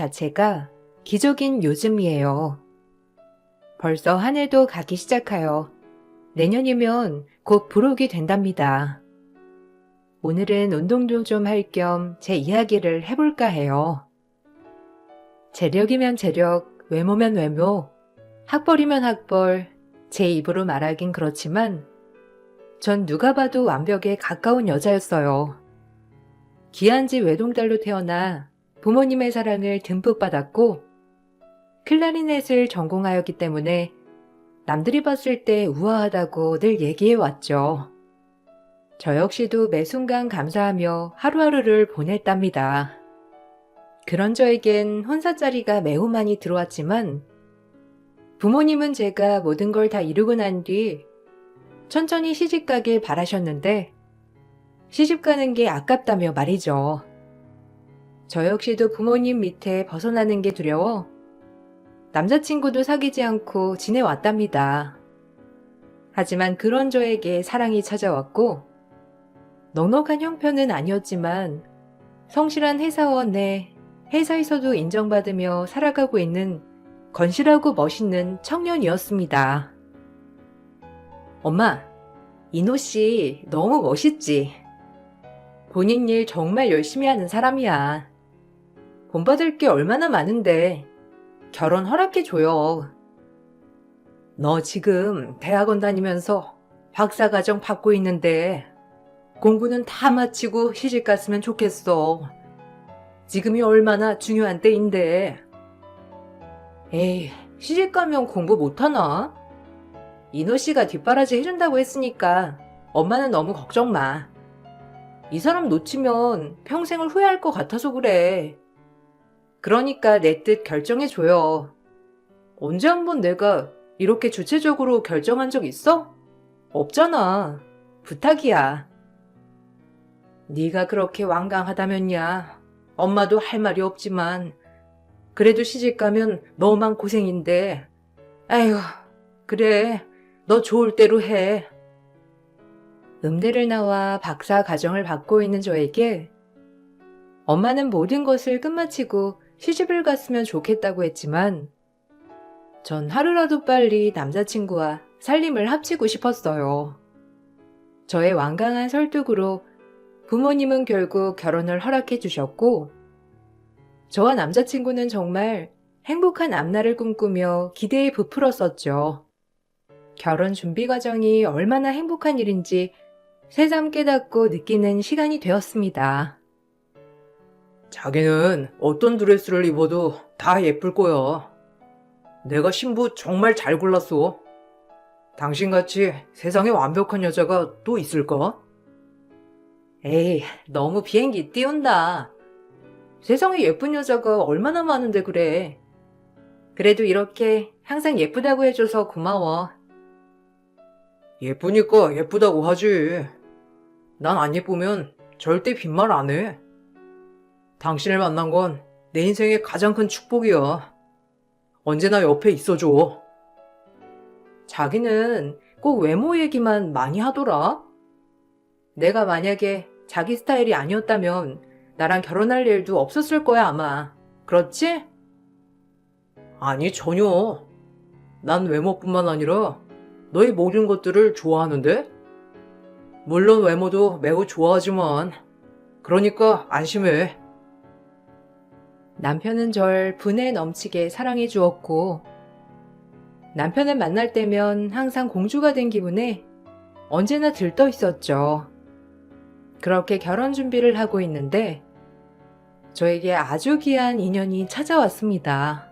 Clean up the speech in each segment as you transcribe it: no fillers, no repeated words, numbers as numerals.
자체가 기적인 요즘이에요. 벌써 한 해도 가기 시작하여 내년이면 곧 불혹이 된답니다. 오늘은 운동도 좀 할 겸 제 이야기를 해볼까 해요. 재력이면 재력, 외모면 외모, 학벌이면 학벌, 제 입으로 말하긴 그렇지만 전 누가 봐도 완벽에 가까운 여자였어요. 귀한지 외동딸로 태어나 부모님의 사랑을 듬뿍 받았고 클라리넷을 전공하였기 때문에 남들이 봤을 때 우아하다고 늘 얘기해왔죠. 저 역시도 매 순간 감사하며 하루하루를 보냈답니다. 그런 저에겐 혼사짜리가 매우 많이 들어왔지만 부모님은 제가 모든 걸 다 이루고 난 뒤 천천히 시집가길 바라셨는데 시집가는 게 아깝다며 말이죠. 저 역시도 부모님 밑에 벗어나는 게 두려워 남자친구도 사귀지 않고 지내왔답니다. 하지만 그런 저에게 사랑이 찾아왔고 넉넉한 형편은 아니었지만 성실한 회사원 내 회사에서도 인정받으며 살아가고 있는 건실하고 멋있는 청년이었습니다. 엄마, 이노 씨 너무 멋있지? 본인 일 정말 열심히 하는 사람이야. 본받을 게 얼마나 많은데 결혼 허락해줘요. 너 지금 대학원 다니면서 박사과정 받고 있는데 공부는 다 마치고 시집 갔으면 좋겠어. 지금이 얼마나 중요한 때인데. 에이, 시집 가면 공부 못하나? 이노 씨가 뒷바라지 해준다고 했으니까 엄마는 너무 걱정 마. 이 사람 놓치면 평생을 후회할 것 같아서 그래. 그러니까 내 뜻 결정해줘요. 언제 한번 내가 이렇게 주체적으로 결정한 적 있어? 없잖아. 부탁이야. 네가 그렇게 완강하다면야 엄마도 할 말이 없지만 그래도 시집가면 너만 고생인데 아휴 그래 너 좋을 대로 해. 음대를 나와 박사 과정을 받고 있는 저에게 엄마는 모든 것을 끝마치고 시집을 갔으면 좋겠다고 했지만 전 하루라도 빨리 남자친구와 살림을 합치고 싶었어요. 저의 완강한 설득으로 부모님은 결국 결혼을 허락해 주셨고 저와 남자친구는 정말 행복한 앞날을 꿈꾸며 기대에 부풀었었죠. 결혼 준비 과정이 얼마나 행복한 일인지 새삼 깨닫고 느끼는 시간이 되었습니다. 자기는 어떤 드레스를 입어도 다 예쁠 거야. 내가 신부 정말 잘 골랐어. 당신같이 세상에 완벽한 여자가 또 있을까? 에이, 너무 비행기 띄운다. 세상에 예쁜 여자가 얼마나 많은데 그래. 그래도 이렇게 항상 예쁘다고 해줘서 고마워. 예쁘니까 예쁘다고 하지. 난 안 예쁘면 절대 빈말 안 해. 당신을 만난 건 내 인생의 가장 큰 축복이야. 언제나 옆에 있어줘. 자기는 꼭 외모 얘기만 많이 하더라. 내가 만약에 자기 스타일이 아니었다면 나랑 결혼할 일도 없었을 거야 아마. 그렇지? 아니 전혀. 난 외모뿐만 아니라 너의 모든 것들을 좋아하는데? 물론 외모도 매우 좋아하지만 그러니까 안심해. 남편은 절 분에 넘치게 사랑해 주었고 남편을 만날 때면 항상 공주가 된 기분에 언제나 들떠 있었죠. 그렇게 결혼 준비를 하고 있는데 저에게 아주 귀한 인연이 찾아왔습니다.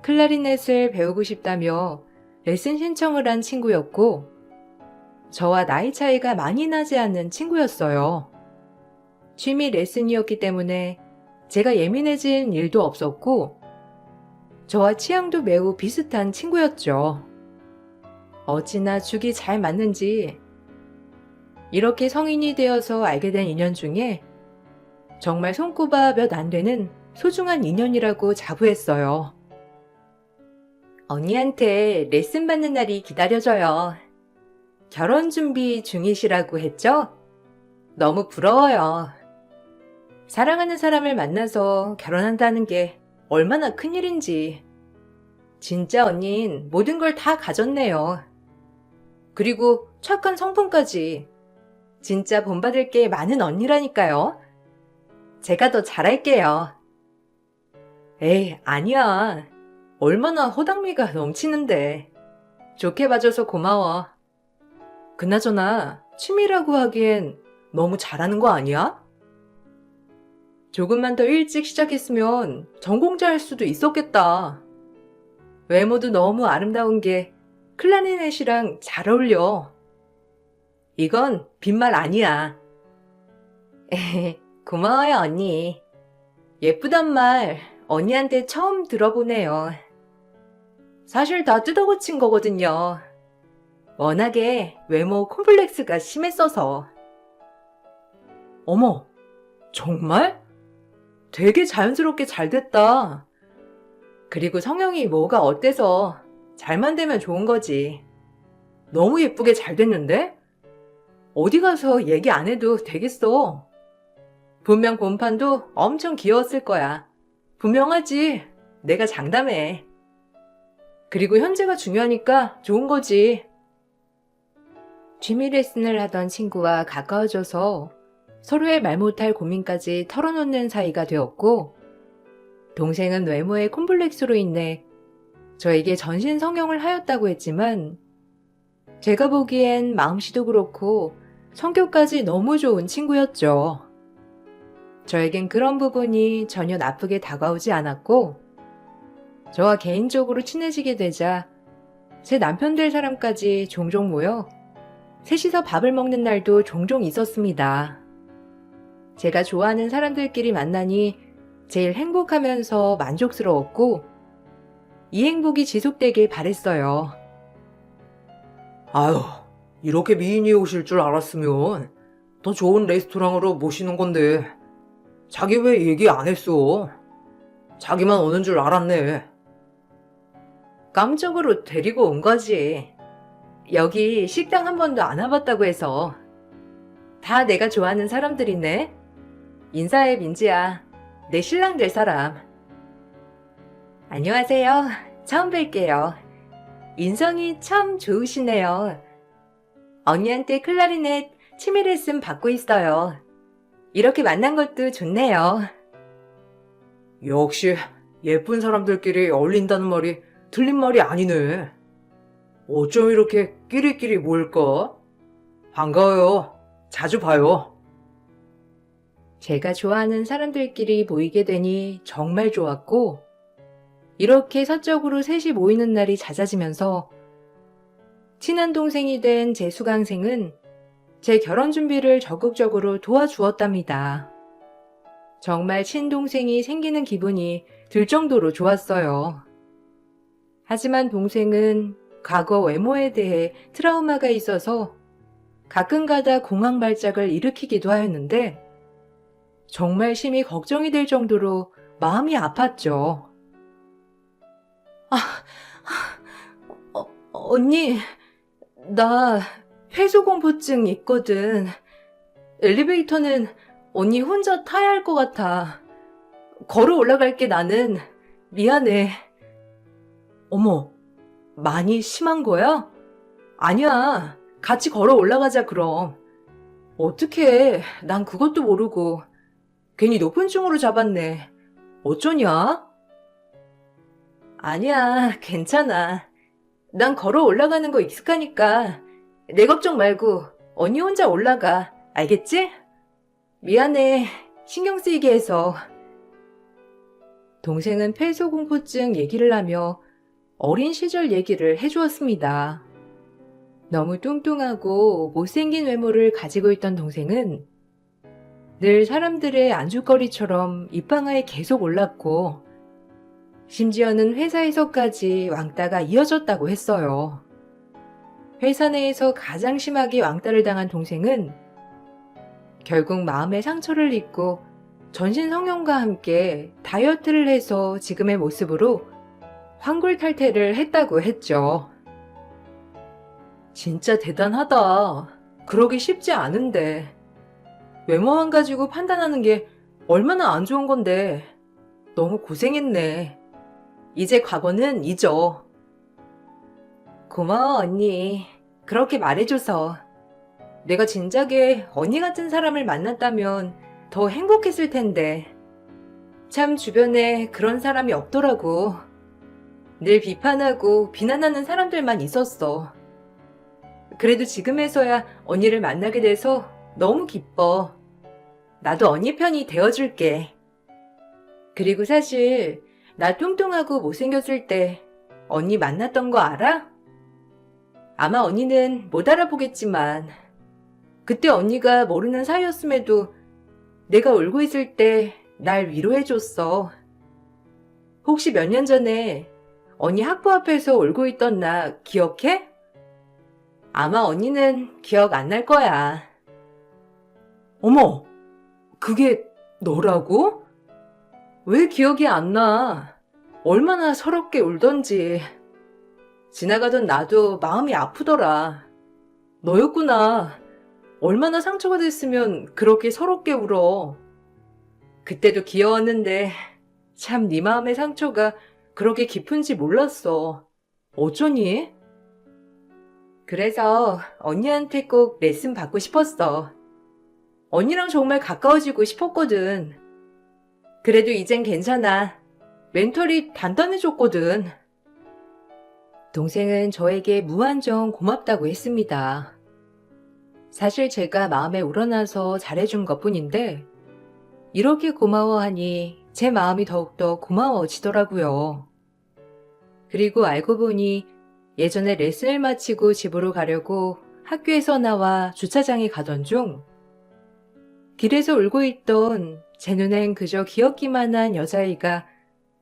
클라리넷을 배우고 싶다며 레슨 신청을 한 친구였고 저와 나이 차이가 많이 나지 않는 친구였어요. 취미 레슨이었기 때문에 제가 예민해진 일도 없었고 저와 취향도 매우 비슷한 친구였죠. 어찌나 죽이 잘 맞는지 이렇게 성인이 되어서 알게 된 인연 중에 정말 손꼽아 몇 안 되는 소중한 인연이라고 자부했어요. 언니한테 레슨 받는 날이 기다려져요. 결혼 준비 중이시라고 했죠? 너무 부러워요. 사랑하는 사람을 만나서 결혼한다는 게 얼마나 큰일인지. 진짜 언닌 모든 걸 다 가졌네요. 그리고 착한 성품까지. 진짜 본받을 게 많은 언니라니까요. 제가 더 잘할게요. 에이, 아니야. 얼마나 허당미가 넘치는데. 좋게 봐줘서 고마워. 그나저나 취미라고 하기엔 너무 잘하는 거 아니야? 조금만 더 일찍 시작했으면 전공자 할 수도 있었겠다. 외모도 너무 아름다운 게 클라리넷이랑 잘 어울려. 이건 빈말 아니야. 에헤, 고마워요, 언니. 예쁘단 말 언니한테 처음 들어보네요. 사실 다 뜯어고친 거거든요. 워낙에 외모 콤플렉스가 심했어서. 어머, 정말? 되게 자연스럽게 잘 됐다. 그리고 성형이 뭐가 어때서 잘만 되면 좋은 거지. 너무 예쁘게 잘 됐는데? 어디 가서 얘기 안 해도 되겠어. 분명 본판도 엄청 귀여웠을 거야. 분명하지. 내가 장담해. 그리고 현재가 중요하니까 좋은 거지. 취미 레슨을 하던 친구와 가까워져서 서로의 말 못할 고민까지 털어놓는 사이가 되었고, 동생은 외모의 콤플렉스로 인해 저에게 전신 성형을 하였다고 했지만, 제가 보기엔 마음씨도 그렇고 성격까지 너무 좋은 친구였죠. 저에겐 그런 부분이 전혀 나쁘게 다가오지 않았고, 저와 개인적으로 친해지게 되자 제 남편 될 사람까지 종종 모여 셋이서 밥을 먹는 날도 종종 있었습니다. 제가 좋아하는 사람들끼리 만나니 제일 행복하면서 만족스러웠고, 이 행복이 지속되길 바랬어요. 아유, 이렇게 미인이 오실 줄 알았으면 더 좋은 레스토랑으로 모시는 건데 자기 왜 얘기 안 했어? 자기만 오는 줄 알았네. 깜짝으로 데리고 온 거지. 여기 식당 한 번도 안 와봤다고 해서. 다 내가 좋아하는 사람들이네. 인사해, 민지야. 내 신랑 될 사람. 안녕하세요. 처음 뵐게요. 인성이 참 좋으시네요. 언니한테 클라리넷 취미 레슨 받고 있어요. 이렇게 만난 것도 좋네요. 역시 예쁜 사람들끼리 어울린다는 말이 틀린 말이 아니네. 어쩜 이렇게 끼리끼리 모일까? 반가워요. 자주 봐요. 제가 좋아하는 사람들끼리 모이게 되니 정말 좋았고, 이렇게 사적으로 셋이 모이는 날이 잦아지면서 친한 동생이 된 제 수강생은 제 결혼 준비를 적극적으로 도와주었답니다. 정말 친동생이 생기는 기분이 들 정도로 좋았어요. 하지만 동생은 과거 외모에 대해 트라우마가 있어서 가끔가다 공황 발작을 일으키기도 하였는데, 정말 심히 걱정이 될 정도로 마음이 아팠죠. 언니, 나 폐소공포증 있거든. 엘리베이터는 언니 혼자 타야 할 것 같아. 걸어 올라갈게, 나는. 미안해. 어머, 많이 심한 거야? 아니야. 같이 걸어 올라가자, 그럼. 어떡해. 난 그것도 모르고. 괜히 높은 층으로 잡았네. 어쩌냐? 아니야, 괜찮아. 난 걸어 올라가는 거 익숙하니까 내 걱정 말고 언니 혼자 올라가. 알겠지? 미안해. 신경 쓰이게 해서. 동생은 폐소공포증 얘기를 하며 어린 시절 얘기를 해주었습니다. 너무 뚱뚱하고 못생긴 외모를 가지고 있던 동생은 늘 사람들의 안주거리처럼 입방아에 계속 올랐고, 심지어는 회사에서까지 왕따가 이어졌다고 했어요. 회사 내에서 가장 심하게 왕따를 당한 동생은 결국 마음의 상처를 입고 전신 성형과 함께 다이어트를 해서 지금의 모습으로 환골탈태를 했다고 했죠. 진짜 대단하다. 그러기 쉽지 않은데. 외모만 가지고 판단하는 게 얼마나 안 좋은 건데. 너무 고생했네. 이제 과거는 잊어. 고마워, 언니. 그렇게 말해줘서. 내가 진작에 언니 같은 사람을 만났다면 더 행복했을 텐데. 참 주변에 그런 사람이 없더라고. 늘 비판하고 비난하는 사람들만 있었어. 그래도 지금에서야 언니를 만나게 돼서 너무 기뻐. 나도 언니 편이 되어줄게. 그리고 사실 나 뚱뚱하고 못생겼을 때 언니 만났던 거 알아? 아마 언니는 못 알아보겠지만 그때 언니가 모르는 사이였음에도 내가 울고 있을 때 날 위로해줬어. 혹시 몇 년 전에 언니 학부 앞에서 울고 있던 나 기억해? 아마 언니는 기억 안 날 거야. 어머, 그게 너라고? 왜 기억이 안 나? 얼마나 서럽게 울던지. 지나가던 나도 마음이 아프더라. 너였구나. 얼마나 상처가 됐으면 그렇게 서럽게 울어. 그때도 귀여웠는데 참 네 마음의 상처가 그렇게 깊은지 몰랐어. 어쩌니? 그래서 언니한테 꼭 레슨 받고 싶었어. 언니랑 정말 가까워지고 싶었거든. 그래도 이젠 괜찮아. 멘털이 단단해졌거든. 동생은 저에게 무한정 고맙다고 했습니다. 사실 제가 마음에 우러나서 잘해준 것뿐인데 이렇게 고마워하니 제 마음이 더욱더 고마워지더라고요. 그리고 알고 보니 예전에 레슨을 마치고 집으로 가려고 학교에서 나와 주차장에 가던 중 길에서 울고 있던 제 눈엔 그저 귀엽기만 한 여자아이가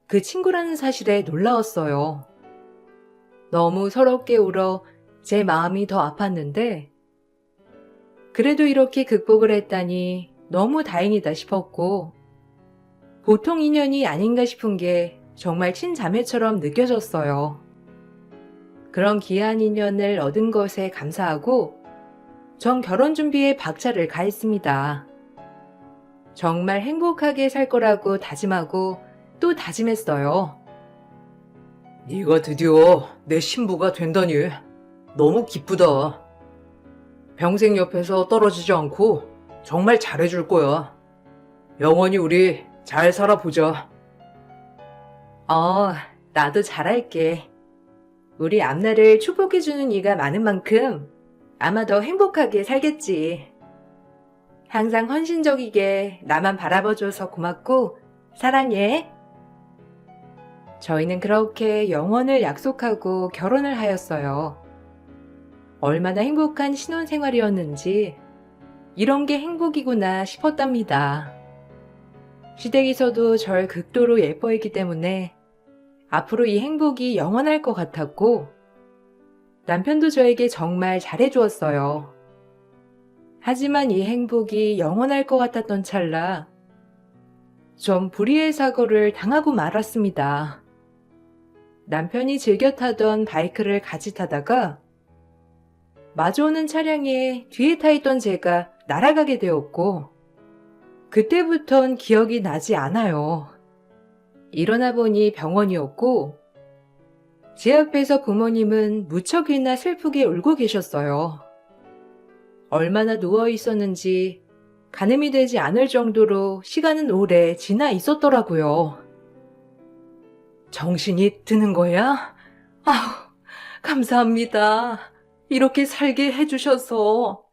그 친구라는 사실에 놀라웠어요. 너무 서럽게 울어 제 마음이 더 아팠는데 그래도 이렇게 극복을 했다니 너무 다행이다 싶었고 보통 인연이 아닌가 싶은 게 정말 친자매처럼 느껴졌어요. 그런 귀한 인연을 얻은 것에 감사하고 전 결혼 준비에 박차를 가했습니다. 정말 행복하게 살 거라고 다짐하고 또 다짐했어요. 네가 드디어 내 신부가 된다니 너무 기쁘다. 평생 옆에서 떨어지지 않고 정말 잘해줄 거야. 영원히 우리 잘 살아보자. 나도 잘할게. 우리 앞날을 축복해주는 이가 많은 만큼 아마 더 행복하게 살겠지. 항상 헌신적이게 나만 바라봐줘서 고맙고 사랑해. 저희는 그렇게 영원을 약속하고 결혼을 하였어요. 얼마나 행복한 신혼생활이었는지 이런 게 행복이구나 싶었답니다. 시댁에서도 절 극도로 예뻐했기 때문에 앞으로 이 행복이 영원할 것 같았고 남편도 저에게 정말 잘해주었어요. 하지만 이 행복이 영원할 것 같았던 찰나 전 불의의 사고를 당하고 말았습니다. 남편이 즐겨 타던 바이크를 같이 타다가 마주오는 차량에 뒤에 타 있던 제가 날아가게 되었고 그때부턴 기억이 나지 않아요. 일어나 보니 병원이었고 제 앞에서 부모님은 무척이나 슬프게 울고 계셨어요. 얼마나 누워 있었는지 가늠이 되지 않을 정도로 시간은 오래 지나 있었더라고요. 정신이 드는 거야? 아우, 감사합니다. 이렇게 살게 해주셔서.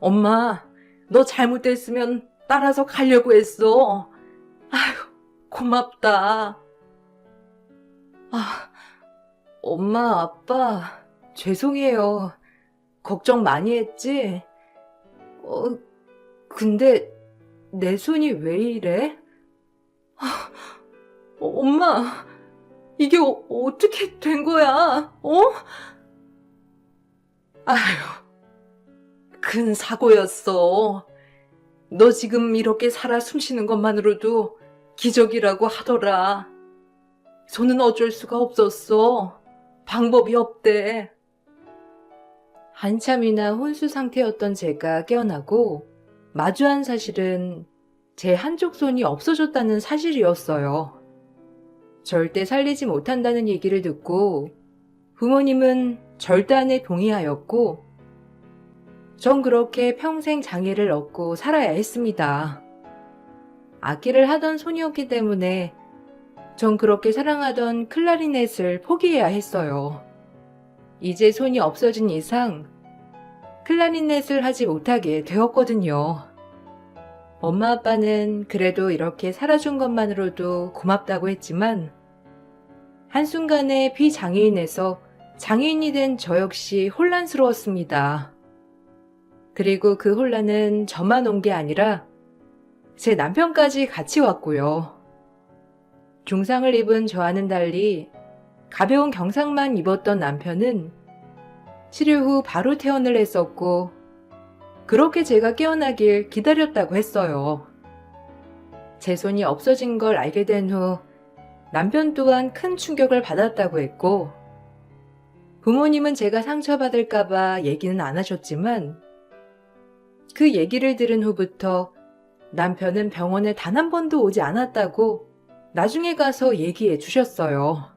엄마, 너 잘못됐으면 따라서 가려고 했어. 아휴, 고맙다. 엄마, 아빠, 죄송해요. 걱정 많이 했지? 근데 내 손이 왜 이래? 엄마, 이게 어떻게 된 거야? 아휴, 큰 사고였어. 너 지금 이렇게 살아 숨쉬는 것만으로도 기적이라고 하더라. 손은 어쩔 수가 없었어. 방법이 없대. 한참이나 혼수 상태였던 제가 깨어나고 마주한 사실은 제 한쪽 손이 없어졌다는 사실이었어요. 절대 살리지 못한다는 얘기를 듣고 부모님은 절단에 동의하였고, 전 그렇게 평생 장애를 얻고 살아야 했습니다. 악기를 하던 손이었기 때문에 전 그렇게 사랑하던 클라리넷을 포기해야 했어요. 이제 손이 없어진 이상 클라리넷을 하지 못하게 되었거든요. 엄마 아빠는 그래도 이렇게 살아준 것만으로도 고맙다고 했지만 한순간에 비장애인에서 장애인이 된 저 역시 혼란스러웠습니다. 그리고 그 혼란은 저만 온 게 아니라 제 남편까지 같이 왔고요. 중상을 입은 저와는 달리 가벼운 경상만 입었던 남편은 치료 후 바로 퇴원을 했었고, 그렇게 제가 깨어나길 기다렸다고 했어요. 제 손이 없어진 걸 알게 된 후 남편 또한 큰 충격을 받았다고 했고, 부모님은 제가 상처받을까봐 얘기는 안 하셨지만, 그 얘기를 들은 후부터 남편은 병원에 단 한 번도 오지 않았다고 나중에 가서 얘기해 주셨어요.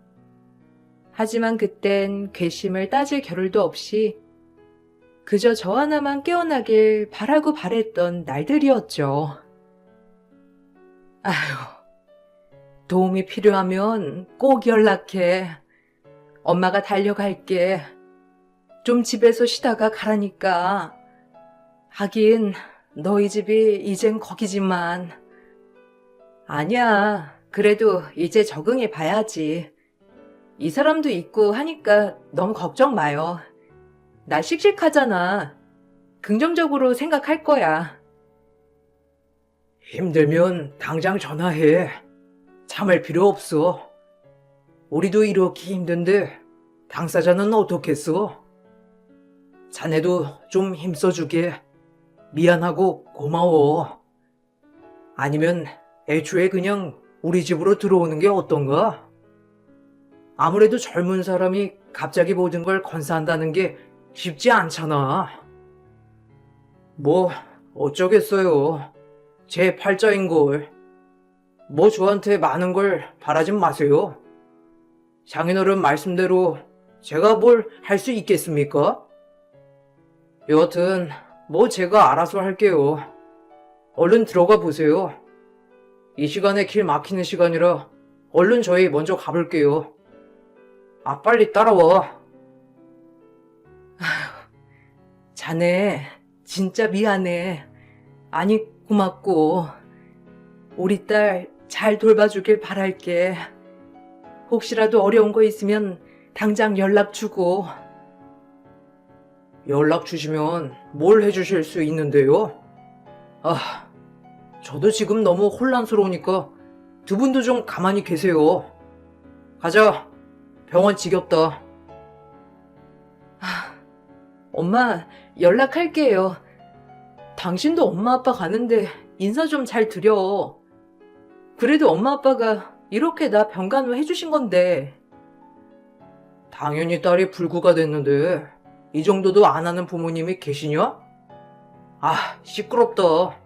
하지만 그땐 괘씸을 따질 겨를도 없이 그저 저 하나만 깨어나길 바라고 바랬던 날들이었죠. 아휴, 도움이 필요하면 꼭 연락해. 엄마가 달려갈게. 좀 집에서 쉬다가 가라니까. 하긴 너희 집이 이젠 거기지만. 아니야, 그래도 이제 적응해 봐야지. 이 사람도 있고 하니까 너무 걱정 마요. 나 씩씩하잖아. 긍정적으로 생각할 거야. 힘들면 당장 전화해. 참을 필요 없어. 우리도 이렇게 힘든데 당사자는 어떻겠어? 자네도 좀 힘써주게. 미안하고 고마워. 아니면 애초에 그냥 우리 집으로 들어오는 게 어떤가? 아무래도 젊은 사람이 갑자기 모든 걸 건사한다는 게 쉽지 않잖아. 뭐 어쩌겠어요. 제 팔자인걸. 뭐 저한테 많은 걸 바라진 마세요. 장인어른 말씀대로 제가 뭘 할 수 있겠습니까? 여하튼 뭐 제가 알아서 할게요. 얼른 들어가 보세요. 이 시간에 길 막히는 시간이라 얼른 저희 먼저 가볼게요. 아, 빨리 따라와. 자네, 진짜 미안해. 아니, 고맙고. 우리 딸 잘 돌봐주길 바랄게. 혹시라도 어려운 거 있으면 당장 연락 주고. 연락 주시면 뭘 해주실 수 있는데요? 아, 저도 지금 너무 혼란스러우니까 두 분도 좀 가만히 계세요. 가자. 병원 지겹다. 엄마, 연락할게요. 당신도 엄마 아빠 가는데 인사 좀 잘 드려. 그래도 엄마 아빠가 이렇게 나 병간호 해주신 건데. 당연히 딸이 불구가 됐는데 이 정도도 안 하는 부모님이 계시냐? 아, 시끄럽다.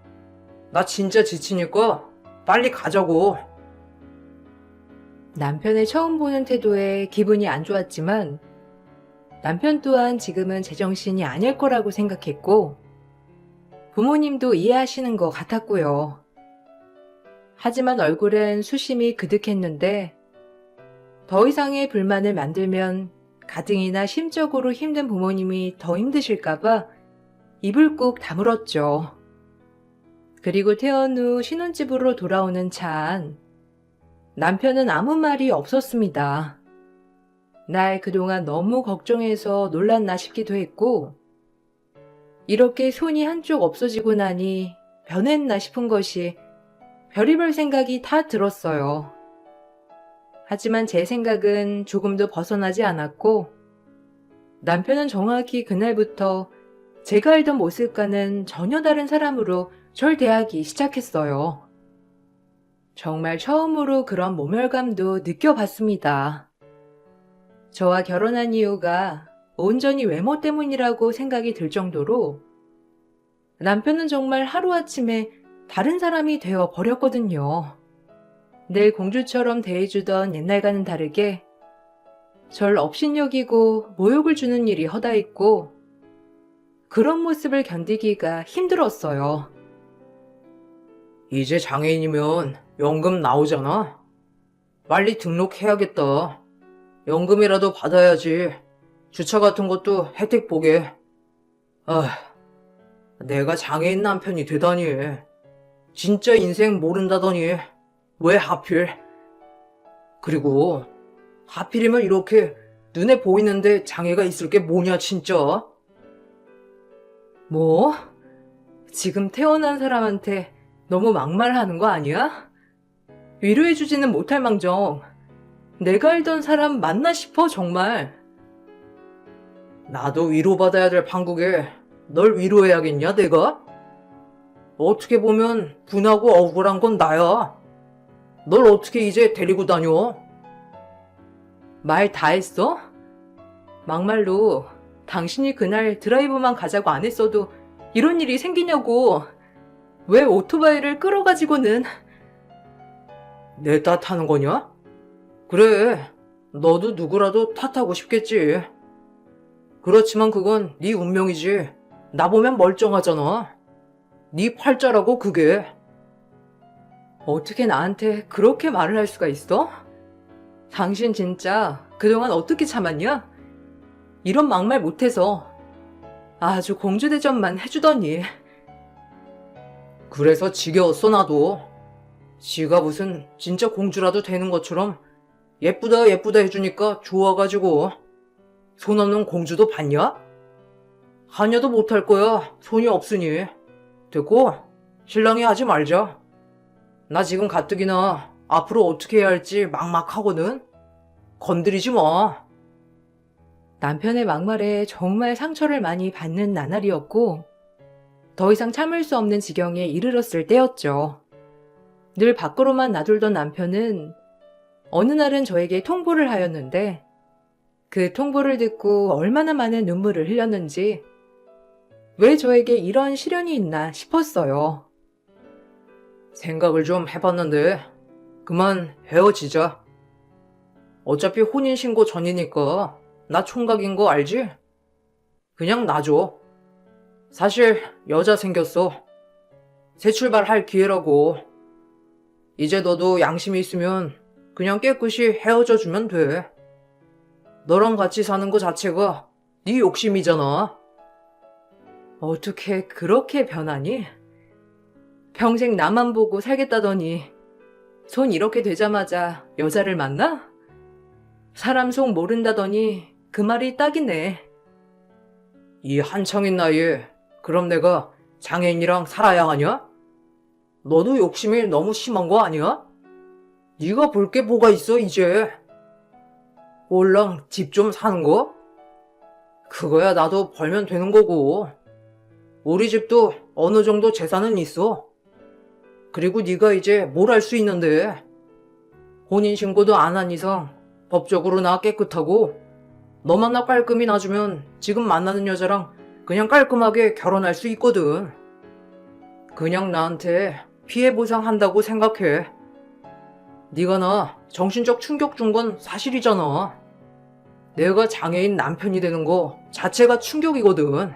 나 진짜 지치니까 빨리 가자고. 남편의 처음 보는 태도에 기분이 안 좋았지만 남편 또한 지금은 제정신이 아닐 거라고 생각했고 부모님도 이해하시는 것 같았고요. 하지만 얼굴엔 수심이 그득했는데 더 이상의 불만을 만들면 가등이나 심적으로 힘든 부모님이 더 힘드실까봐 입을 꾹 다물었죠. 그리고 퇴원 후 신혼집으로 돌아오는 차 안 남편은 아무 말이 없었습니다. 날 그동안 너무 걱정해서 놀랐나 싶기도 했고 이렇게 손이 한쪽 없어지고 나니 변했나 싶은 것이 별의별 생각이 다 들었어요. 하지만 제 생각은 조금도 벗어나지 않았고 남편은 정확히 그날부터 제가 알던 모습과는 전혀 다른 사람으로 절 대하기 시작했어요. 정말 처음으로 그런 모멸감도 느껴봤습니다. 저와 결혼한 이유가 온전히 외모 때문이라고 생각이 들 정도로 남편은 정말 하루아침에 다른 사람이 되어 버렸거든요. 늘 공주처럼 대해주던 옛날과는 다르게 절 업신여기고 모욕을 주는 일이 허다했고 그런 모습을 견디기가 힘들었어요. 이제 장애인이면 연금 나오잖아. 빨리 등록해야겠다. 연금이라도 받아야지. 주차 같은 것도 혜택 보게. 아, 내가 장애인 남편이 되다니. 진짜 인생 모른다더니 왜 하필? 그리고 하필이면 이렇게 눈에 보이는데 장애가 있을 게 뭐냐 진짜? 뭐? 지금 태어난 사람한테 너무 막말하는 거 아니야? 위로해주지는 못할 망정. 내가 알던 사람 맞나 싶어 정말. 나도 위로받아야 될 판국에 널 위로해야겠냐 내가? 어떻게 보면 분하고 억울한 건 나야. 널 어떻게 이제 데리고 다녀? 말 다 했어? 막말로 당신이 그날 드라이브만 가자고 안 했어도 이런 일이 생기냐고. 왜 오토바이를 끌어가지고는. 내 탓하는 거냐? 그래, 너도 누구라도 탓하고 싶겠지. 그렇지만 그건 네 운명이지. 나 보면 멀쩡하잖아. 네 팔자라고 그게. 어떻게 나한테 그렇게 말을 할 수가 있어? 당신 진짜 그동안 어떻게 참았냐? 이런 막말 못해서 아주 공주대접만 해주더니. 그래서 지겨웠어 나도. 지가 무슨 진짜 공주라도 되는 것처럼 예쁘다 예쁘다 해주니까 좋아가지고. 손 없는 공주도 봤냐? 하녀도 못할 거야 손이 없으니. 됐고 신랑이 하지 말자. 나 지금 가뜩이나 앞으로 어떻게 해야 할지 막막하거든. 건드리지 마. 남편의 막말에 정말 상처를 많이 받는 나날이었고 더 이상 참을 수 없는 지경에 이르렀을 때였죠. 늘 밖으로만 놔둘던 남편은 어느 날은 저에게 통보를 하였는데 그 통보를 듣고 얼마나 많은 눈물을 흘렸는지 왜 저에게 이런 시련이 있나 싶었어요. 생각을 좀 해봤는데 그만 헤어지자. 어차피 혼인신고 전이니까 나 총각인 거 알지? 그냥 놔줘. 사실 여자 생겼어. 새 출발할 기회라고. 이제 너도 양심이 있으면 그냥 깨끗이 헤어져 주면 돼. 너랑 같이 사는 거 자체가 네 욕심이잖아. 어떻게 그렇게 변하니? 평생 나만 보고 살겠다더니 손 이렇게 되자마자 여자를 만나? 사람 속 모른다더니 그 말이 딱이네. 이 한창인 나이에 그럼 내가 장애인이랑 살아야 하냐? 너도 욕심이 너무 심한 거 아니야? 네가 볼 게 뭐가 있어 이제. 꼴랑 집 좀 사는 거? 그거야 나도 벌면 되는 거고. 우리 집도 어느 정도 재산은 있어. 그리고 네가 이제 뭘 할 수 있는데. 혼인신고도 안 한 이상 법적으로 나 깨끗하고 너만 나 깔끔히 놔주면 지금 만나는 여자랑 그냥 깔끔하게 결혼할 수 있거든. 그냥 나한테 피해 보상한다고 생각해. 네가 나 정신적 충격 준 건 사실이잖아. 내가 장애인 남편이 되는 거 자체가 충격이거든.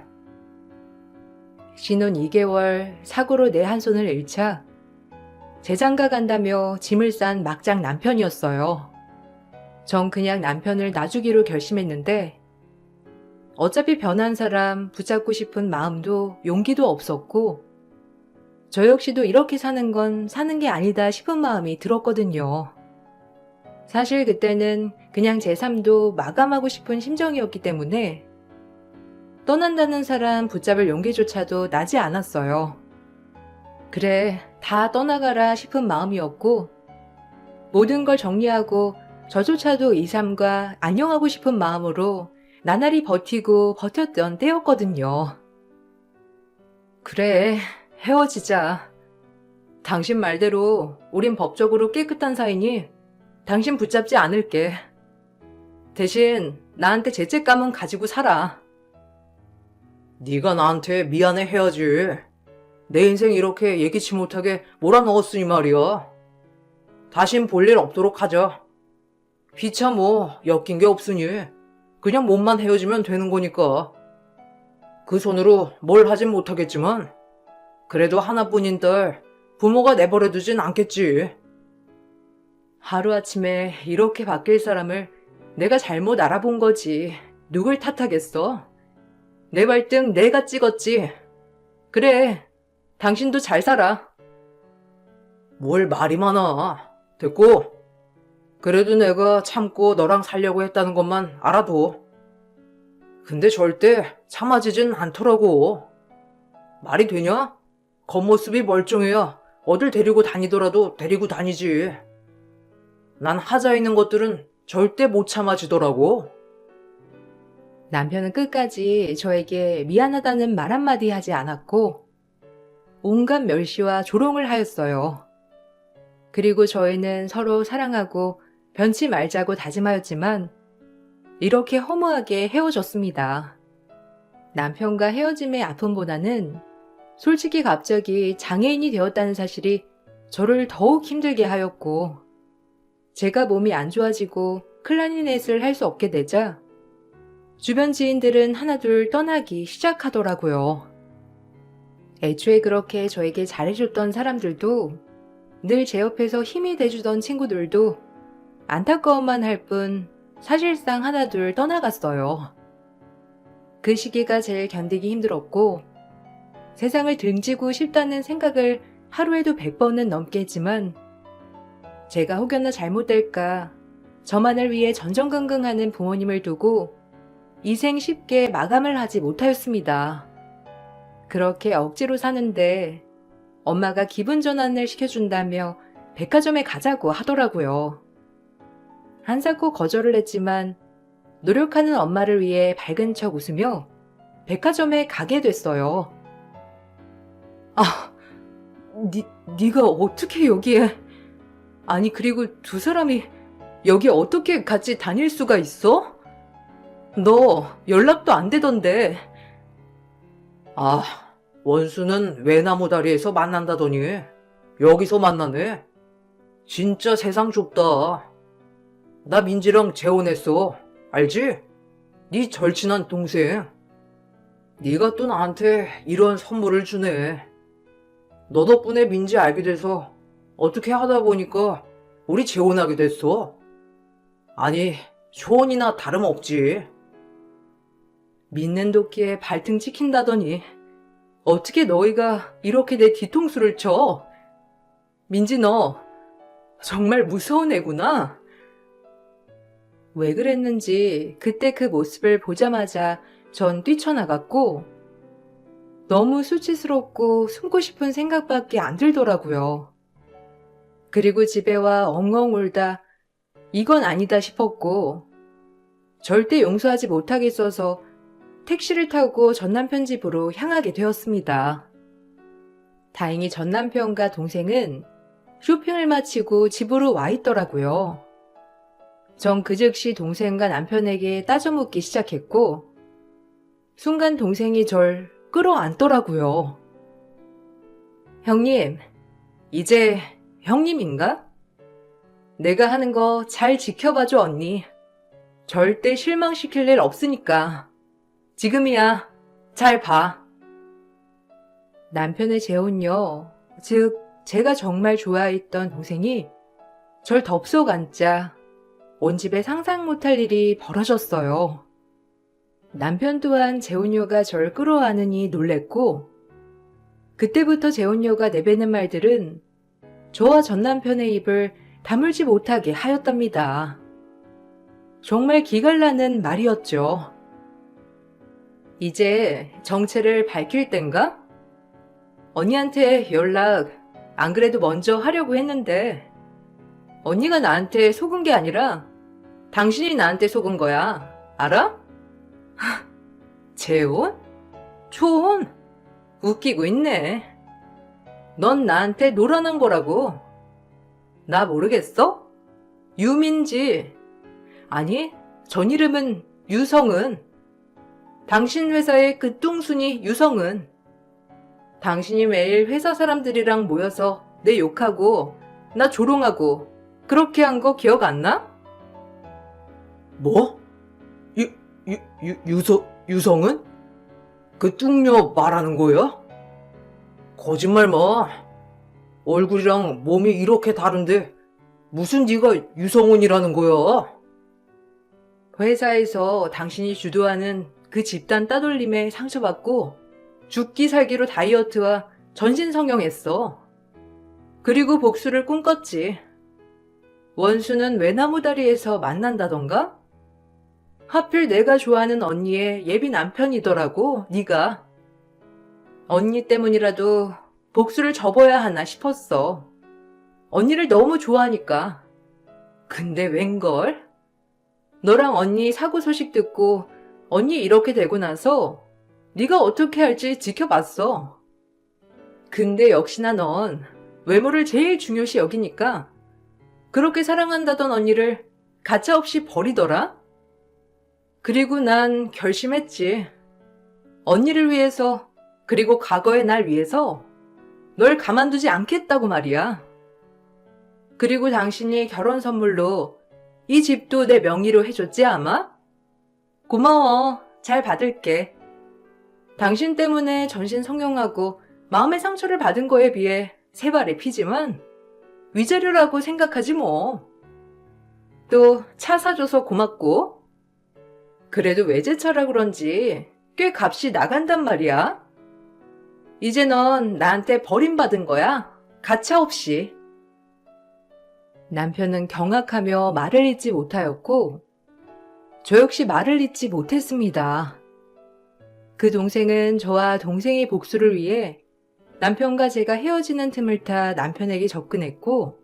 신혼 2개월 사고로 내 한 손을 잃자 재장가 간다며 짐을 싼 막장 남편이었어요. 전 그냥 남편을 놔주기로 결심했는데 어차피 변한 사람 붙잡고 싶은 마음도 용기도 없었고 저 역시도 이렇게 사는 건 사는 게 아니다 싶은 마음이 들었거든요. 사실 그때는 그냥 제 삶도 마감하고 싶은 심정이었기 때문에 떠난다는 사람 붙잡을 용기조차도 나지 않았어요. 그래, 다 떠나가라 싶은 마음이었고 모든 걸 정리하고 저조차도 이 삶과 안녕하고 싶은 마음으로 나날이 버티고 버텼던 때였거든요. 그래, 헤어지자. 당신 말대로 우린 법적으로 깨끗한 사이니 당신 붙잡지 않을게. 대신 나한테 죄책감은 가지고 살아. 네가 나한테 미안해 해야지. 내 인생 이렇게 예기치 못하게 몰아넣었으니 말이야. 다신 볼 일 없도록 하자. 피차 뭐 엮인 게 없으니 그냥 몸만 헤어지면 되는 거니까. 그 손으로 뭘 하진 못하겠지만 그래도 하나뿐인 딸 부모가 내버려두진 않겠지. 하루아침에 이렇게 바뀔 사람을 내가 잘못 알아본 거지. 누굴 탓하겠어? 내 발등 내가 찍었지. 그래, 당신도 잘 살아. 뭘 말이 많아. 됐고, 그래도 내가 참고 너랑 살려고 했다는 것만 알아둬. 근데 절대 참아지진 않더라고. 말이 되냐? 겉모습이 멀쩡해야 어딜 데리고 다니더라도 데리고 다니지. 난 하자 있는 것들은 절대 못 참아지더라고. 남편은 끝까지 저에게 미안하다는 말 한마디 하지 않았고 온갖 멸시와 조롱을 하였어요. 그리고 저희는 서로 사랑하고 변치 말자고 다짐하였지만 이렇게 허무하게 헤어졌습니다. 남편과 헤어짐의 아픔보다는 솔직히 갑자기 장애인이 되었다는 사실이 저를 더욱 힘들게 하였고 제가 몸이 안 좋아지고 클라리넷을 할 수 없게 되자 주변 지인들은 하나둘 떠나기 시작하더라고요. 애초에 그렇게 저에게 잘해줬던 사람들도 늘 제 옆에서 힘이 돼주던 친구들도 안타까움만 할 뿐 사실상 하나둘 떠나갔어요. 그 시기가 제일 견디기 힘들었고 세상을 등지고 싶다는 생각을 하루에도 100번은 넘게 했지만 제가 혹여나 잘못될까 저만을 위해 전전긍긍하는 부모님을 두고 이 생 쉽게 마감을 하지 못하였습니다. 그렇게 억지로 사는데 엄마가 기분 전환을 시켜준다며 백화점에 가자고 하더라고요. 한사코 거절을 했지만 노력하는 엄마를 위해 밝은 척 웃으며 백화점에 가게 됐어요. 네가 어떻게 여기에... 아니 그리고 두 사람이 여기 어떻게 같이 다닐 수가 있어? 너 연락도 안 되던데. 원수는 외나무 다리에서 만난다더니 여기서 만나네. 진짜 세상 좁다. 나 민지랑 재혼했어. 알지? 네 절친한 동생. 네가 또 나한테 이런 선물을 주네. 너 덕분에 민지 알게 돼서 어떻게 하다 보니까 우리 재혼하게 됐어. 아니, 초혼이나 다름없지. 믿는 도끼에 발등 찍힌다더니 어떻게 너희가 이렇게 내 뒤통수를 쳐? 민지 너 정말 무서운 애구나. 왜 그랬는지 그때 그 모습을 보자마자 전 뛰쳐나갔고 너무 수치스럽고 숨고 싶은 생각밖에 안 들더라고요. 그리고 집에 와 엉엉 울다 이건 아니다 싶었고 절대 용서하지 못하겠어서 택시를 타고 전남편 집으로 향하게 되었습니다. 다행히 전남편과 동생은 쇼핑을 마치고 집으로 와 있더라고요. 전 그 즉시 동생과 남편에게 따져묻기 시작했고 순간 동생이 절 끌어안더라고요. 형님, 이제 형님인가? 내가 하는 거 잘 지켜봐줘 언니. 절대 실망시킬 일 없으니까. 지금이야. 잘 봐. 남편의 재혼녀, 즉 제가 정말 좋아했던 동생이 절 덥석 앉자 온 집에 상상 못할 일이 벌어졌어요. 남편 또한 재혼녀가 절 끌어안으니 놀랬고 그때부터 재혼녀가 내뱉는 말들은 저와 전 남편의 입을 다물지 못하게 하였답니다. 정말 기갈나는 말이었죠. 이제 정체를 밝힐 땐가? 언니한테 연락 안 그래도 먼저 하려고 했는데 언니가 나한테 속은 게 아니라 당신이 나한테 속은 거야. 알아? 재혼? 초혼? 웃기고 있네. 넌 나한테 놀아난 거라고. 나 모르겠어? 유민지. 아니, 전 이름은 유성은. 당신 회사의 그 뚱순이 유성은. 당신이 매일 회사 사람들이랑 모여서 내 욕하고 나 조롱하고 그렇게 한 거 기억 안 나? 뭐? 유성은? 그 뚱녀 말하는 거야? 거짓말 마. 얼굴이랑 몸이 이렇게 다른데 무슨 네가 유성은이라는 거야? 회사에서 당신이 주도하는 그 집단 따돌림에 상처받고 죽기 살기로 다이어트와 전신 성형했어. 그리고 복수를 꿈꿨지. 원수는 외나무다리에서 만난다던가? 하필 내가 좋아하는 언니의 예비 남편이더라고, 네가. 언니 때문이라도 복수를 접어야 하나 싶었어. 언니를 너무 좋아하니까. 근데 웬걸? 너랑 언니 사고 소식 듣고 언니 이렇게 되고 나서 네가 어떻게 할지 지켜봤어. 근데 역시나 넌 외모를 제일 중요시 여기니까 그렇게 사랑한다던 언니를 가차없이 버리더라? 그리고 난 결심했지. 언니를 위해서, 그리고 과거의 날 위해서 널 가만두지 않겠다고 말이야. 그리고 당신이 결혼 선물로 이 집도 내 명의로 해줬지 아마? 고마워. 잘 받을게. 당신 때문에 전신 성형하고 마음의 상처를 받은 거에 비해 세 발의 피지만 위자료라고 생각하지 뭐. 또 차 사줘서 고맙고. 그래도 외제차라 그런지 꽤 값이 나간단 말이야. 이제 넌 나한테 버림받은 거야. 가차없이. 남편은 경악하며 말을 잇지 못하였고 저 역시 말을 잇지 못했습니다. 그 동생은 저와 동생의 복수를 위해 남편과 제가 헤어지는 틈을 타 남편에게 접근했고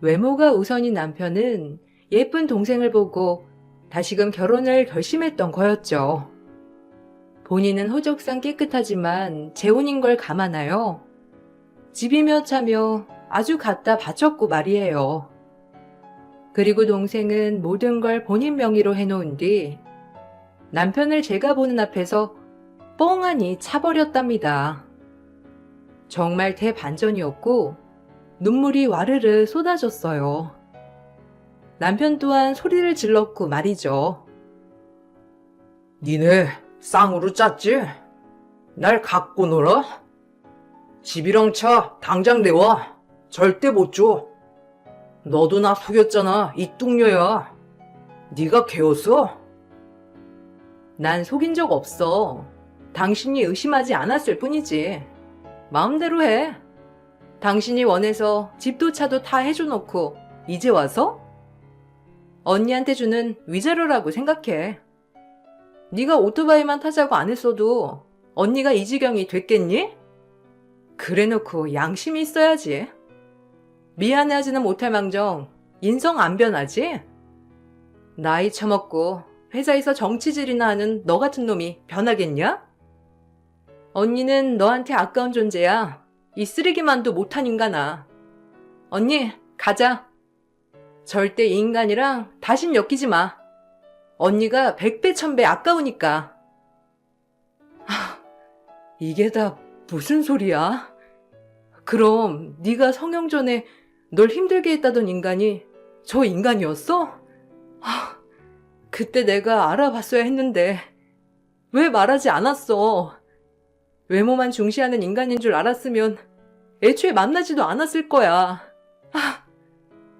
외모가 우선인 남편은 예쁜 동생을 보고 다시금 결혼을 결심했던 거였죠. 본인은 호적상 깨끗하지만 재혼인 걸 감안하여 집이며 차며 아주 갖다 바쳤고 말이에요. 그리고 동생은 모든 걸 본인 명의로 해놓은 뒤 남편을 제가 보는 앞에서 뻥하니 차버렸답니다. 정말 대반전이었고 눈물이 와르르 쏟아졌어요. 남편 또한 소리를 질렀고 말이죠. 니네 쌍으로 짰지? 날 갖고 놀아? 집이랑 차 당장 내와. 절대 못 줘. 너도 나 속였잖아, 이 뚱녀야. 네가 개였어? 난 속인 적 없어. 당신이 의심하지 않았을 뿐이지. 마음대로 해. 당신이 원해서 집도 차도 다 해줘놓고 이제 와서? 언니한테 주는 위자료라고 생각해. 네가 오토바이만 타자고 안 했어도 언니가 이 지경이 됐겠니? 그래놓고 양심이 있어야지. 미안해하지는 못할 망정 인성 안 변하지? 나이 처먹고 회사에서 정치질이나 하는 너 같은 놈이 변하겠냐? 언니는 너한테 아까운 존재야. 이 쓰레기만도 못한 인간아. 언니, 가자. 절대 이 인간이랑 다신 엮이지 마. 언니가 100배 1000배 아까우니까. 이게 다 무슨 소리야? 그럼 네가 성형 전에 널 힘들게 했다던 인간이 저 인간이었어? 그때 내가 알아봤어야 했는데 왜 말하지 않았어? 외모만 중시하는 인간인 줄 알았으면 애초에 만나지도 않았을 거야.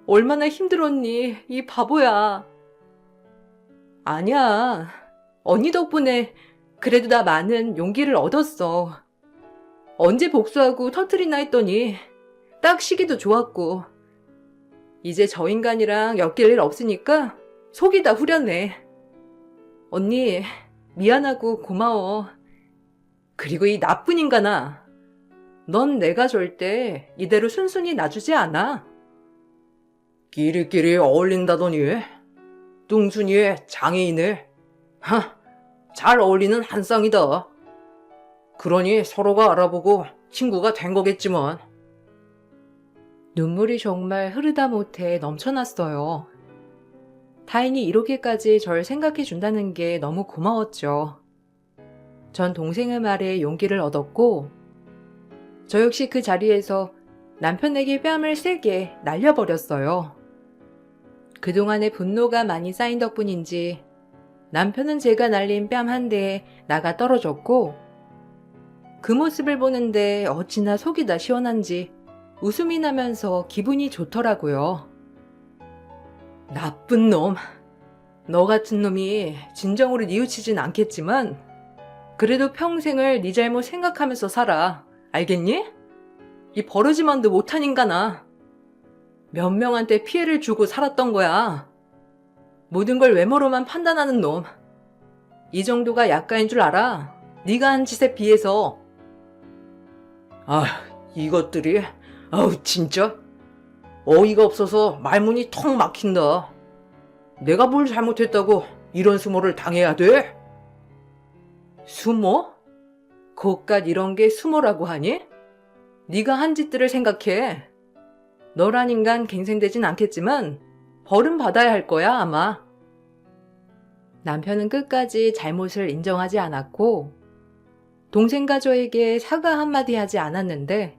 얼마나 힘들었니, 이 바보야. 아니야. 언니 덕분에 그래도 나 많은 용기를 얻었어. 언제 복수하고 터트리나 했더니 딱 시기도 좋았고. 이제 저 인간이랑 엮일 일 없으니까 속이 다 후련해. 언니, 미안하고 고마워. 그리고 이 나쁜 인간아. 넌 내가 절대 이대로 순순히 놔주지 않아. 끼리끼리 어울린다더니 뚱순이의 장애인을 잘 어울리는 한 쌍이다. 그러니 서로가 알아보고 친구가 된 거겠지만. 눈물이 정말 흐르다 못해 넘쳐났어요. 타인이 이렇게까지 절 생각해 준다는 게 너무 고마웠죠. 전 동생의 말에 용기를 얻었고 저 역시 그 자리에서 남편에게 뺨을 세게 날려버렸어요. 그동안의 분노가 많이 쌓인 덕분인지 남편은 제가 날린 뺨 한 대에 나가 떨어졌고, 그 모습을 보는데 어찌나 속이 다 시원한지 웃음이 나면서 기분이 좋더라고요. 나쁜 놈. 너 같은 놈이 진정으로 뉘우치진 않겠지만 그래도 평생을 네 잘못 생각하면서 살아. 알겠니? 이 버르지만도 못한 인간아. 몇 명한테 피해를 주고 살았던 거야. 모든 걸 외모로만 판단하는 놈. 이 정도가 약가인 줄 알아? 네가 한 짓에 비해서. 아, 이것들이, 아우, 진짜. 어이가 없어서 말문이 턱 막힌다. 내가 뭘 잘못했다고 이런 수모를 당해야 돼? 수모? 그깟 이런 게 수모라고 하니? 네가 한 짓들을 생각해. 너란 인간 갱생되진 않겠지만 벌은 받아야 할 거야 아마. 남편은 끝까지 잘못을 인정하지 않았고 동생과 저에게 사과 한마디 하지 않았는데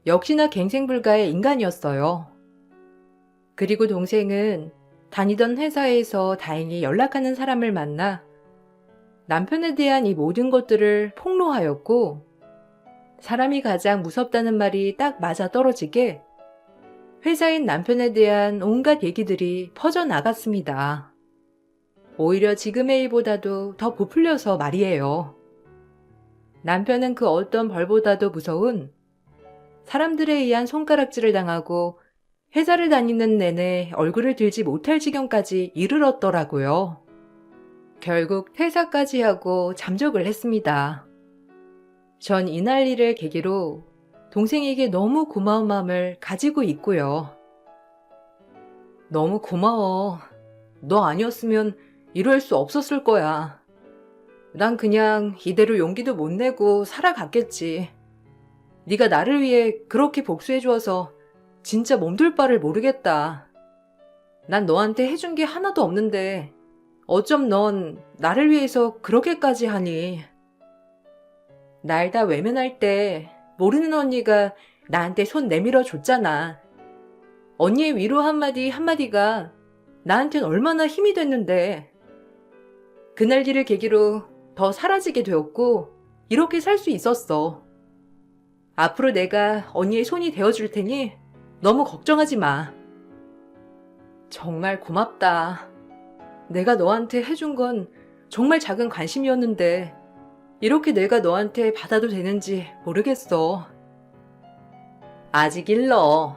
역시나 갱생불가의 인간이었어요. 그리고 동생은 다니던 회사에서 다행히 연락하는 사람을 만나 남편에 대한 이 모든 것들을 폭로하였고, 사람이 가장 무섭다는 말이 딱 맞아 떨어지게 회사인 남편에 대한 온갖 얘기들이 퍼져나갔습니다. 오히려 지금의 일보다도 더 부풀려서 말이에요. 남편은 그 어떤 벌보다도 무서운 사람들에 의한 손가락질을 당하고 회사를 다니는 내내 얼굴을 들지 못할 지경까지 이르렀더라고요. 결국 퇴사까지 하고 잠적을 했습니다. 전 이 난리를 계기로 동생에게 너무 고마운 마음을 가지고 있고요. 너무 고마워. 너 아니었으면 이럴 수 없었을 거야. 난 그냥 이대로 용기도 못 내고 살아갔겠지. 네가 나를 위해 그렇게 복수해주어서 진짜 몸둘 바를 모르겠다. 난 너한테 해준 게 하나도 없는데 어쩜 넌 나를 위해서 그렇게까지 하니. 날 다 외면할 때 모르는 언니가 나한테 손 내밀어 줬잖아. 언니의 위로 한마디가 나한텐 얼마나 힘이 됐는데. 그날 일을 계기로 더 사라지게 되었고 이렇게 살 수 있었어. 앞으로 내가 언니의 손이 되어줄 테니 너무 걱정하지 마. 정말 고맙다. 내가 너한테 해준 건 정말 작은 관심이었는데 이렇게 내가 너한테 받아도 되는지 모르겠어. 아직 일러.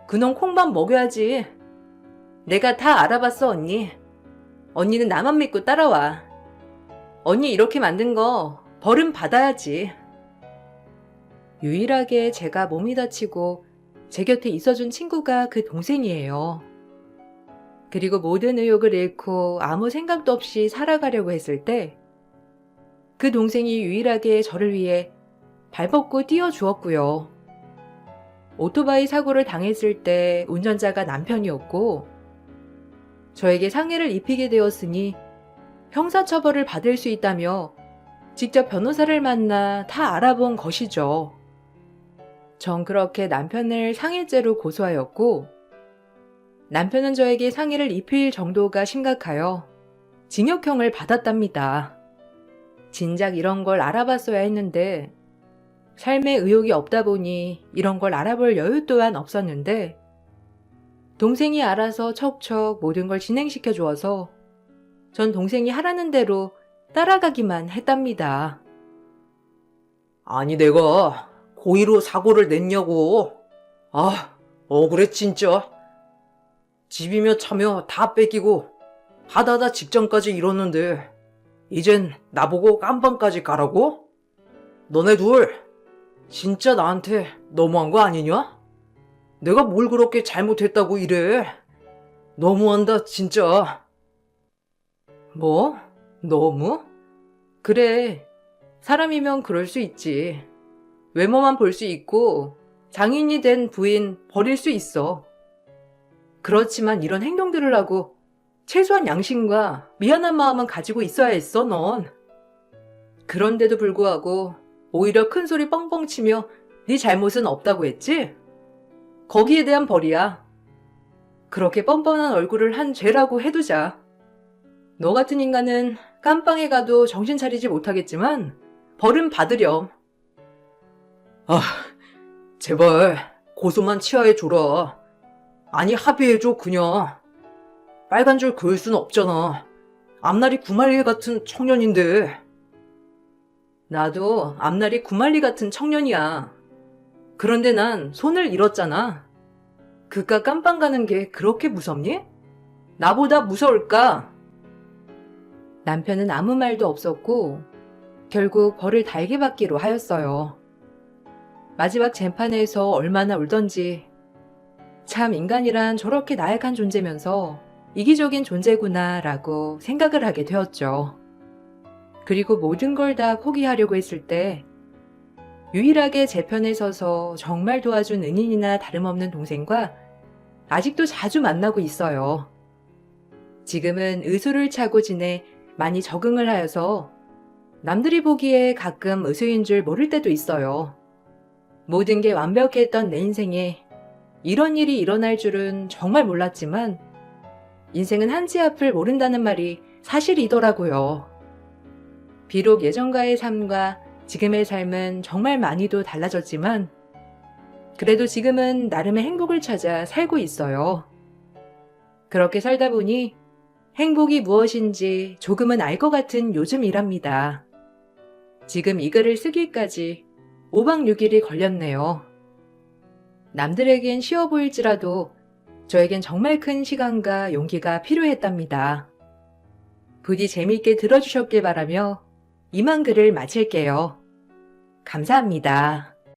그놈 콩밥 먹여야지. 내가 다 알아봤어, 언니. 언니는 나만 믿고 따라와. 언니 이렇게 만든 거 벌은 받아야지. 유일하게 제가 몸이 다치고 제 곁에 있어준 친구가 그 동생이에요. 그리고 모든 의욕을 잃고 아무 생각도 없이 살아가려고 했을 때 그 동생이 유일하게 저를 위해 발벗고 뛰어주었고요. 오토바이 사고를 당했을 때 운전자가 남편이었고 저에게 상해를 입히게 되었으니 형사처벌을 받을 수 있다며 직접 변호사를 만나 다 알아본 것이죠. 전 그렇게 남편을 상해죄로 고소하였고 남편은 저에게 상해를 입힐 정도가 심각하여 징역형을 받았답니다. 진작 이런 걸 알아봤어야 했는데 삶에 의욕이 없다 보니 이런 걸 알아볼 여유 또한 없었는데 동생이 알아서 척척 모든 걸 진행시켜 주어서 전 동생이 하라는 대로 따라가기만 했답니다. 아니, 내가 고의로 사고를 냈냐고. 아, 억울해, 진짜. 집이며 차며 다 뺏기고 하다하다 직장까지 이뤘는데 이젠 나보고 깜방까지 가라고? 너네 둘 진짜 나한테 너무한 거 아니냐? 내가 뭘 그렇게 잘못했다고 이래? 너무한다, 진짜. 뭐? 너무? 그래. 사람이면 그럴 수 있지. 외모만 볼 수 있고 장인이 된 부인 버릴 수 있어. 그렇지만 이런 행동들을 하고 최소한 양심과 미안한 마음은 가지고 있어야 했어, 넌. 그런데도 불구하고 오히려 큰 소리 뻥뻥 치며 네 잘못은 없다고 했지? 거기에 대한 벌이야. 그렇게 뻔뻔한 얼굴을 한 죄라고 해두자. 너 같은 인간은 깜빵에 가도 정신 차리지 못하겠지만 벌은 받으렴. 아, 제발 고소만 치하해 줘라. 아니 합의해줘 그냥. 빨간 줄 그을 순 없잖아. 앞날이 구말리 같은 청년인데. 나도 앞날이 구말리 같은 청년이야. 그런데 난 손을 잃었잖아. 그깟 깜빵 가는 게 그렇게 무섭니? 나보다 무서울까? 남편은 아무 말도 없었고 결국 벌을 달게 받기로 하였어요. 마지막 재판에서 얼마나 울던지 참 인간이란 저렇게 나약한 존재면서 이기적인 존재구나 라고 생각을 하게 되었죠. 그리고 모든 걸 다 포기하려고 했을 때 유일하게 제 편에 서서 정말 도와준 은인이나 다름없는 동생과 아직도 자주 만나고 있어요. 지금은 의소를 차고 지내 많이 적응을 하여서 남들이 보기에 가끔 의소인 줄 모를 때도 있어요. 모든 게 완벽했던 내 인생에 이런 일이 일어날 줄은 정말 몰랐지만 인생은 한치 앞을 모른다는 말이 사실이더라고요. 비록 예전과의 삶과 지금의 삶은 정말 많이도 달라졌지만 그래도 지금은 나름의 행복을 찾아 살고 있어요. 그렇게 살다 보니 행복이 무엇인지 조금은 알 것 같은 요즘이랍니다. 지금 이 글을 쓰기까지 5박 6일이 걸렸네요. 남들에겐 쉬워 보일지라도 저에겐 정말 큰 시간과 용기가 필요했답니다. 부디 재미있게 들어주셨길 바라며 이만 글을 마칠게요. 감사합니다.